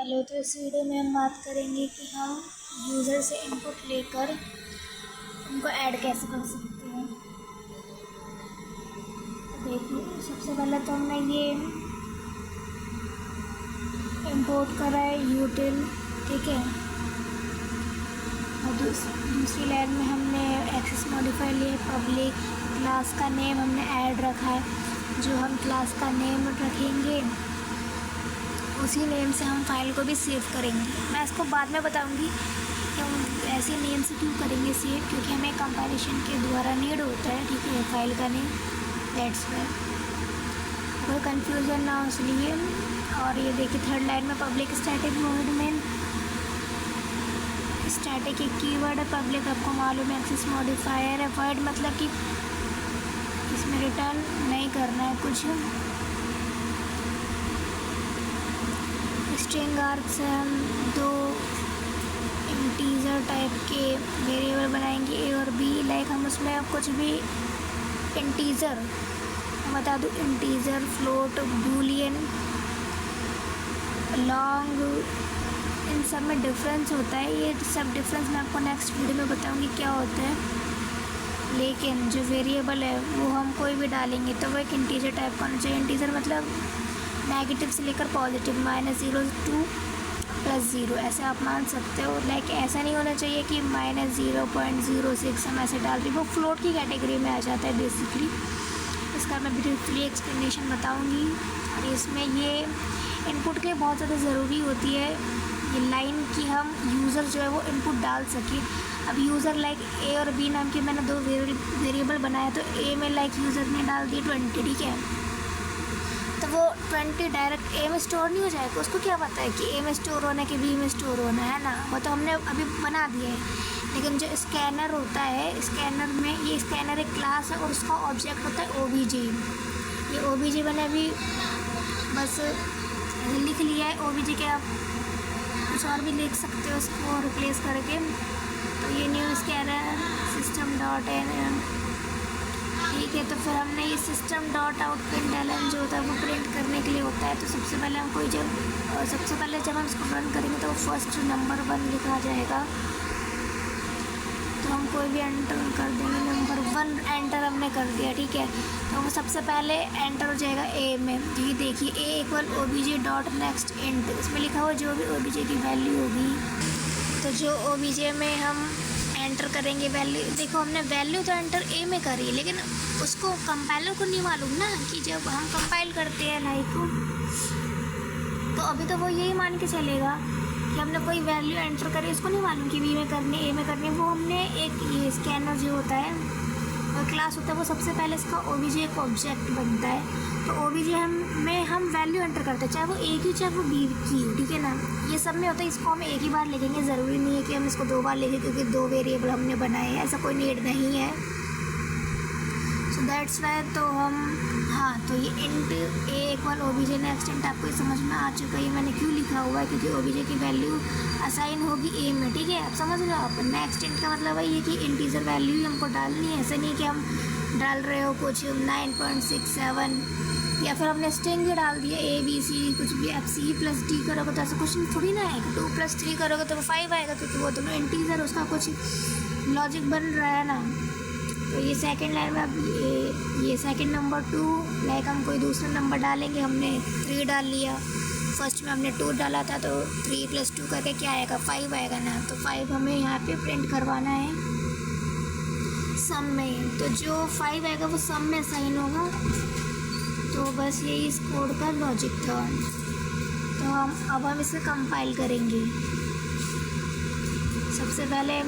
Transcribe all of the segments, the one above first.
Hello, तो इस video में हम बात करेंगे कि हम यूज़र से इनपुट लेकर उनको ऐड कैसे कर सकते हैं। तो देखिए, सबसे पहले तो हमने ये इंपोर्ट करा है यूटिल, ठीक है। और दूसरी लाइन में हमने एक्सेस मॉडिफायर लिए पब्लिक, क्लास का नेम हमने ऐड रखा है। जो हम क्लास का नेम रखेंगे उसी नेम से हम फाइल को भी सेव करेंगे। मैं इसको बाद में बताऊंगी कि हम ऐसे नेम से क्यों करेंगे सेव, क्योंकि हमें कंपाइलेशन के द्वारा नीड होता है, ठीक है, फाइल का नेम। दैट्स वाई कोई कन्फ्यूज़न ना हो इसलिए। और ये देखिए थर्ड लाइन में पब्लिक स्टैटिक वॉइड में स्टैटिक एक कीवर्ड है, पब्लिक आपको मालूम है एक्सेस मॉडिफायर है। वॉइड मतलब कि इसमें रिटर्न नहीं करना है कुछ। स्ट्रिंग आर्ग से हम दो इंटीजर टाइप के वेरिएबल बनाएंगे, ए और बी। लाइक हम उसमें कुछ भी इंटीजर, बता दूँ, इंटीजर, फ्लोट, बूलियन, लॉन्ग, इन सब में डिफरेंस होता है। ये सब डिफरेंस मैं आपको नेक्स्ट वीडियो में बताऊंगी क्या होता है। लेकिन जो वेरिएबल है वो हम कोई भी डालेंगे तो वो एक इंटीजर टाइप का होना चाहिए। इंटीजर मतलब नेगेटिव से लेकर पॉजिटिव, -0 to +0, ऐसे आप मान सकते हो। लाइक ऐसा नहीं होना चाहिए कि -0.06 हम ऐसे डाल रहे, वो फ्लोट की कैटेगरी में आ जाता है बेसिकली। इसका मैं ब्रीफली एक्सप्लेनेशन बताऊंगी। और इसमें ये इनपुट के लिए बहुत ज़्यादा ज़रूरी होती है ये लाइन कि हम यूज़र जो है वो इनपुट डाल सके। अब यूज़र लाइक ए और बी नाम के मैंने दो वेरिएबल बनाया, तो ए में लाइक यूज़र ने डाल दिए 20, ठीक है। तो वो 20 डायरेक्ट ए में स्टोर नहीं हो जाएगा। उसको क्या पता है कि ए में स्टोर होना है कि बी में स्टोर होना है ना। वो तो हमने अभी बना दिया है। लेकिन जो स्कैनर होता है, स्कैनर में ये स्कैनर एक क्लास है और उसका ऑब्जेक्ट होता है ओबीजे। ये ओबीजे मैंने अभी बस लिख लिया है। ओबीजे के आप कुछ और भी लिख सकते हो उसको रिप्लेस करके। तो ये new scanner system dot N, ठीक है। तो फिर हमने ये सिस्टम डॉट आउट प्रिंट जो होता है वो प्रिंट करने के लिए होता है। तो सबसे पहले हम जब हम इसको रन करेंगे तो फर्स्ट नंबर 1 लिखा जाएगा। तो हम कोई भी एंटर कर देंगे, नंबर 1 एंटर हमने कर दिया, ठीक है। तो वो सबसे पहले एंटर हो जाएगा ए में। ये देखिए ए = ओबीजे डॉट नेक्स्ट इंट, इसमें लिखा हुआ जो भी ओबीजे की वैल्यू होगी। तो जो ओबीजे में हम एंटर करेंगे वैल्यू, देखो हमने वैल्यू तो एंटर ए में करी, लेकिन उसको कंपाइलर को नहीं मालूम ना कि जब हम कंपाइल करते हैं लाइक, तो अभी तो वो यही मान के चलेगा कि हमने कोई वैल्यू एंटर करी, उसको नहीं मालूम कि बी में करनी है, ए में करनी है। वो हमने एक ये स्कैनर जो होता है और क्लास होता है, वो सबसे पहले इसका ओबीजे एक ऑब्जेक्ट बनता है। तो ओबीजे में हम वैल्यू एंटर करते हैं, चाहे वो ए की चाहे वो बी की, ठीक है ना। ये सब में होता है। इसको हम एक ही बार लिखेंगे, ज़रूरी नहीं है कि हम इसको 2 बार लिखें, क्योंकि 2 वेरिएबल हमने बनाए हैं, ऐसा कोई नीड नहीं है। सो दैट्स वाई तो हम तो ये इंट ए = ओबीजे नेक्स्ट इंट आपको ये समझ में आ चुका है। ये मैंने क्यों लिखा हुआ है, क्योंकि ओबीजे की वैल्यू असाइन होगी ए में, ठीक है। आप समझ लो। आप नेक्स्ट इंट का मतलब है ये कि इंटीजर वैल्यू ही हमको डालनी है। ऐसा नहीं कि हम डाल रहे हो कुछ 9.67 या फिर हमने स्ट्रिंग ही डाल दिया ABC कुछ भी। आप C+D करोगे तो ऐसा कुछ थोड़ी ना आएगा। 2 + 3 करोगे तो 5 आएगा, क्योंकि वो दोनों इंटीजर, उसका कुछ लॉजिक बन रहा है ना। तो ये सेकंड लाइन में अब ये सेकंड नंबर 2, लाइक हम कोई दूसरा नंबर डालेंगे। हमने 3 डाल लिया, फर्स्ट में हमने 2 डाला था, तो 3 + 2 करके क्या आएगा, 5 आएगा ना। तो 5 हमें यहाँ पे प्रिंट करवाना है सम में। तो जो 5 आएगा वो सम में साइन होगा। तो बस यही इस कोड का लॉजिक था। तो हम इसे कंपाइल करेंगे। सबसे पहले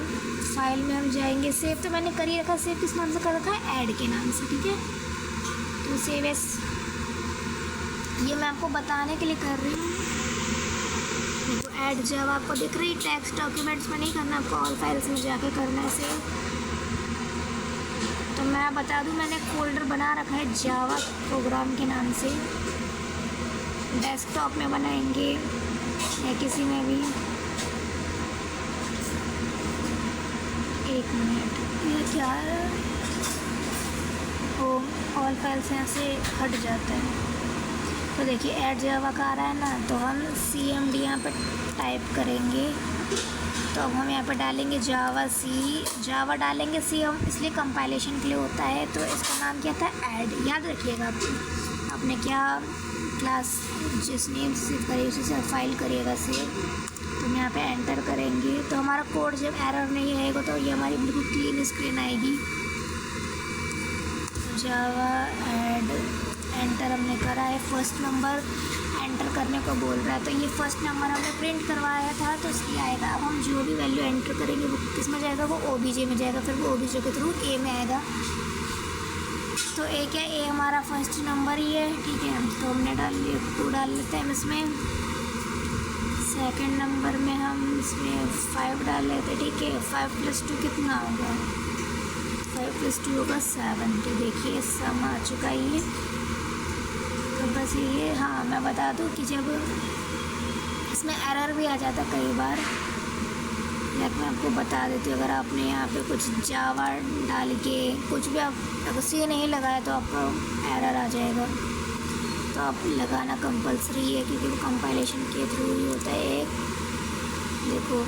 फाइल में हम जाएंगे। सेव तो मैंने कर ही रखा। सेव किस नाम से कर रखा है, ऐड के नाम से, ठीक है। तो सेव एस, ये मैं आपको बताने के लिए कर रही हूँ। तो ऐड जब आपको दिख रही टेक्स्ट डॉक्यूमेंट्स में नहीं करना, आपको ऑल फाइल्स में जाके करना है सेव। तो मैं बता दूं, मैंने एक फ़ोल्डर बना रखा है जावा प्रोग्राम के नाम से। डेस्कटॉप में बनाएंगे या किसी में भी। एक मिनट, ये क्या है, होम ऑल फाइल्स यहाँ से हट जाता है। तो देखिए ऐड जावा का आ रहा है ना, तो हम CMD यहाँ पर टाइप करेंगे। तो अब हम यहाँ पर डालेंगे जावा डालेंगे सी हम, इसलिए कंपाइलेशन के लिए होता है। तो इसका नाम क्या था, ऐड। याद रखिएगा आपने क्या क्लास जिस नेम से करिए उसी से फाइल करिएगा सेव। तो हम यहाँ पे एंटर करेंगे, तो हमारा कोड जब एरर नहीं आएगा तो ये हमारी बिल्कुल क्लीन स्क्रीन आएगी। जावा ऐड एंटर हमने करा है, फर्स्ट नंबर एंटर करने को बोल रहा है, तो ये फर्स्ट नंबर हमने प्रिंट करवाया था तो इसलिए आएगा। अब हम जो भी वैल्यू एंटर करेंगे वो किस में जाएगा, वो OBJ में जाएगा, फिर वो OBJ के थ्रू A में आएगा। तो A क्या, A हमारा फर्स्ट नंबर ही है, ठीक है। तो हमने डाल लिया 2 डाल लेते हैं हम इसमें। सेकंड नंबर में हम इसमें 5 डाल लेते हैं, ठीक है। 5 + 2 कितना होगा, 5 + 2 होगा 7। तो देखिए सम आ चुका ही है। तो बस ये, हाँ मैं बता दूँ कि जब इसमें एरर भी आ जाता कई बार, लाइक मैं आपको बता देती हूँ, अगर आपने यहाँ पे कुछ जावा डाल के कुछ भी आप अगर सी नहीं लगाया तो आपका एरर आ जाएगा। तो आप लगाना कंपलसरी है, क्योंकि वो कंपाइलेशन के थ्रू ही होता है। एक देखो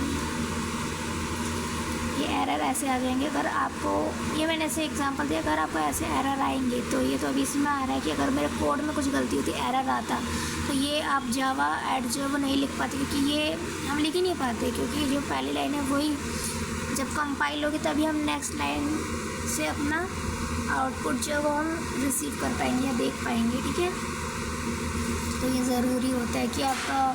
ये एरर ऐसे आ जाएंगे, अगर आपको, ये मैंने ऐसे एग्जांपल दिया, अगर आपको ऐसे एरर आएंगे तो ये तो अभी इसमें आ रहा है कि अगर मेरे कोड में कुछ गलती होती, एरर आता, तो ये आप जावा ऐड जो है वो नहीं लिख पाते, क्योंकि ये हम लिख ही नहीं पाते, क्योंकि जो पहली लाइन है वही जब कंपाइल होगी तभी हम नेक्स्ट लाइन से अपना आउटपुट जो है वो हम रिसीव कर पाएंगे या देख पाएंगे, ठीक है। तो ये ज़रूरी होता है कि आपका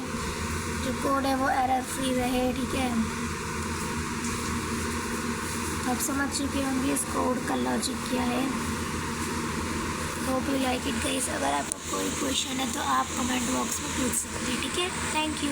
जो कोड है वो एरर फ्री रहे, ठीक है। आप समझ चुके होंगे इस कोड का लॉजिक क्या है। Hope you like it guys. अगर आपको कोई क्वेश्चन है तो आप कमेंट बॉक्स में पूछ सकते हैं, ठीक है। Thank you.